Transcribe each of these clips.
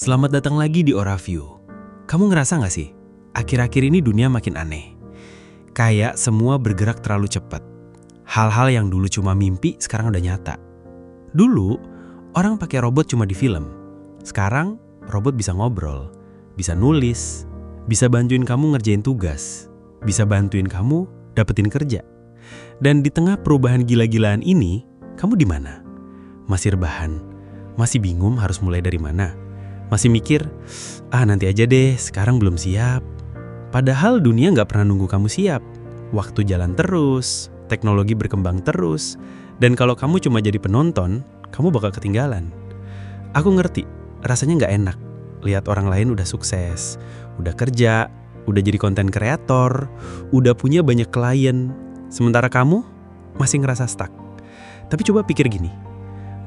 Selamat datang lagi di Oraview. Kamu ngerasa nggak sih? Akhir-akhir ini dunia makin aneh. Kayak semua bergerak terlalu cepat. Hal-hal yang dulu cuma mimpi sekarang udah nyata. Dulu, orang pakai robot cuma di film. Sekarang, robot bisa ngobrol, bisa nulis, bisa bantuin kamu ngerjain tugas, bisa bantuin kamu dapetin kerja. Dan di tengah perubahan gila-gilaan ini, kamu di mana? Masih rebahan? Masih bingung harus mulai dari mana? Masih mikir, nanti aja deh, sekarang belum siap. Padahal dunia nggak pernah nunggu kamu siap. Waktu jalan terus, teknologi berkembang terus, dan kalau kamu cuma jadi penonton, kamu bakal ketinggalan. Aku ngerti, rasanya nggak enak. Lihat orang lain udah sukses, udah kerja, udah jadi konten kreator, udah punya banyak klien. Sementara kamu masih ngerasa stuck. Tapi coba pikir gini,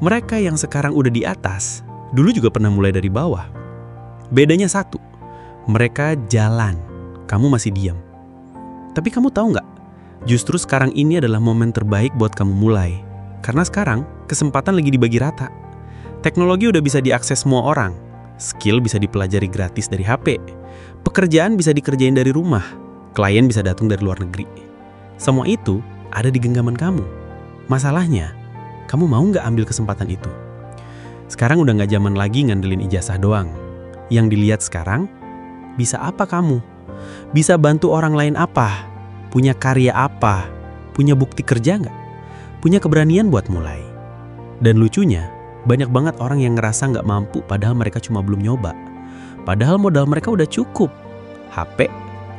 mereka yang sekarang udah di atas, dulu juga pernah mulai dari bawah. Bedanya satu, mereka jalan, kamu masih diam. Tapi kamu tahu nggak? Justru sekarang ini adalah momen terbaik buat kamu mulai. Karena sekarang, kesempatan lagi dibagi rata. Teknologi udah bisa diakses semua orang. Skill bisa dipelajari gratis dari HP. Pekerjaan bisa dikerjain dari rumah. Klien bisa datang dari luar negeri. Semua itu ada di genggaman kamu. Masalahnya, kamu mau nggak ambil kesempatan itu? Sekarang udah nggak zaman lagi ngandelin ijazah doang. Yang dilihat sekarang, bisa apa kamu? Bisa bantu orang lain apa? Punya karya apa? Punya bukti kerja nggak? Punya keberanian buat mulai? Dan lucunya, banyak banget orang yang ngerasa nggak mampu padahal mereka cuma belum nyoba. Padahal modal mereka udah cukup. HP,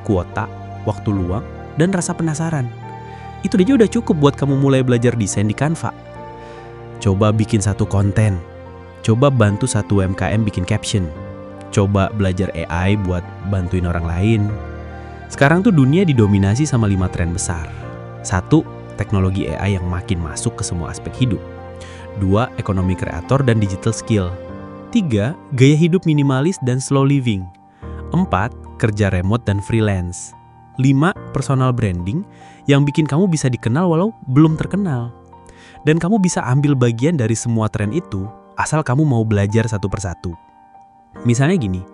kuota, waktu luang, dan rasa penasaran. Itu aja udah cukup buat kamu mulai belajar desain di Canva. Coba bikin satu konten. Coba bantu satu UMKM bikin caption. Coba belajar AI buat bantuin orang lain. Sekarang tuh dunia didominasi sama 5 tren besar. 1. Teknologi AI yang makin masuk ke semua aspek hidup. 2. Ekonomi kreator dan digital skill. 3. Gaya hidup minimalis dan slow living. 4. Kerja remote dan freelance. 5. Personal branding yang bikin kamu bisa dikenal walau belum terkenal. Dan kamu bisa ambil bagian dari semua tren itu asal kamu mau belajar satu persatu. Misalnya gini,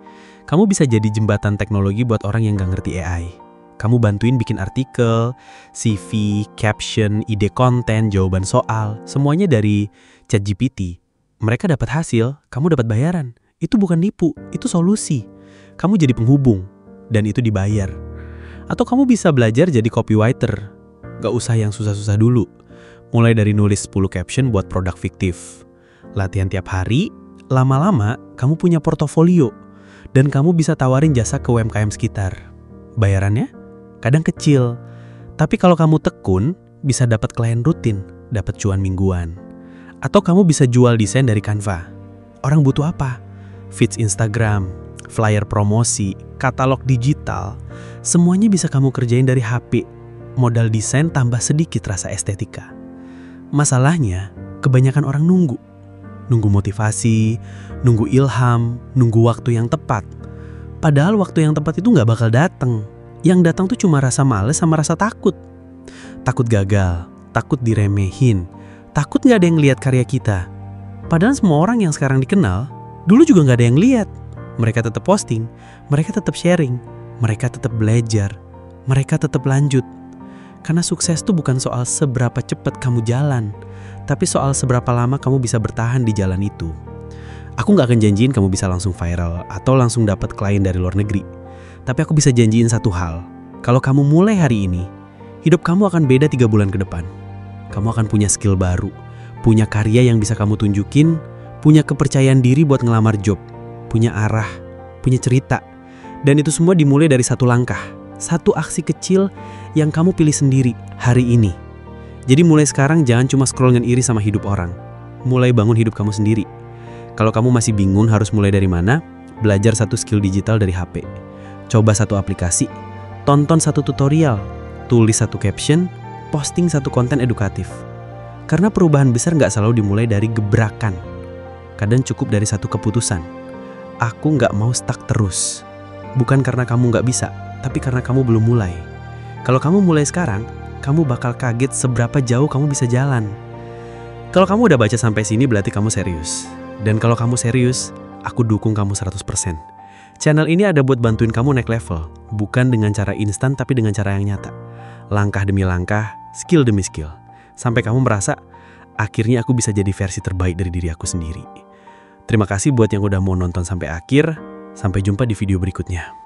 kamu bisa jadi jembatan teknologi buat orang yang gak ngerti AI. Kamu bantuin bikin artikel, CV, caption, ide konten, jawaban soal, semuanya dari ChatGPT. Mereka dapat hasil, kamu dapat bayaran. Itu bukan nipu, itu solusi. Kamu jadi penghubung, dan itu dibayar. Atau kamu bisa belajar jadi copywriter. Gak usah yang susah-susah dulu. Mulai dari nulis 10 caption buat produk fiktif. Latihan tiap hari, lama-lama kamu punya portofolio. Dan kamu bisa tawarin jasa ke UMKM sekitar. Bayarannya kadang kecil. Tapi kalau kamu tekun, bisa dapat klien rutin, dapat cuan mingguan. Atau kamu bisa jual desain dari Canva. Orang butuh apa? Feeds Instagram, flyer promosi, katalog digital. Semuanya bisa kamu kerjain dari HP. Modal desain tambah sedikit rasa estetika. Masalahnya, kebanyakan orang nunggu motivasi, nunggu ilham, nunggu waktu yang tepat. Padahal waktu yang tepat itu nggak bakal datang. Yang datang tuh cuma rasa males sama rasa takut. Takut gagal, takut diremehin, takut nggak ada yang lihat karya kita. Padahal semua orang yang sekarang dikenal, dulu juga nggak ada yang lihat. Mereka tetap posting, mereka tetap sharing, mereka tetap belajar, mereka tetap lanjut. Karena sukses tuh bukan soal seberapa cepat kamu jalan, tapi soal seberapa lama kamu bisa bertahan di jalan itu. Aku gak akan janjiin kamu bisa langsung viral atau langsung dapat klien dari luar negeri. Tapi aku bisa janjiin satu hal. Kalau kamu mulai hari ini, hidup kamu akan beda 3 bulan ke depan. Kamu akan punya skill baru, punya karya yang bisa kamu tunjukin, punya kepercayaan diri buat ngelamar job, punya arah, punya cerita. Dan itu semua dimulai dari satu langkah, satu aksi kecil yang kamu pilih sendiri hari ini. Jadi mulai sekarang jangan cuma scroll dengan iri sama hidup orang. Mulai bangun hidup kamu sendiri. Kalau kamu masih bingung harus mulai dari mana, belajar satu skill digital dari HP. Coba satu aplikasi, tonton satu tutorial, tulis satu caption, posting satu konten edukatif. Karena perubahan besar nggak selalu dimulai dari gebrakan. Kadang cukup dari satu keputusan. Aku nggak mau stuck terus. Bukan karena kamu nggak bisa, tapi karena kamu belum mulai. Kalau kamu mulai sekarang, kamu bakal kaget seberapa jauh kamu bisa jalan. Kalau kamu udah baca sampai sini berarti kamu serius. Dan kalau kamu serius, aku dukung kamu 100%. Channel ini ada buat bantuin kamu naik level, bukan dengan cara instan tapi dengan cara yang nyata. Langkah demi langkah, skill demi skill. Sampai kamu merasa, akhirnya aku bisa jadi versi terbaik dari diri aku sendiri. Terima kasih buat yang udah mau nonton sampai akhir. Sampai jumpa di video berikutnya.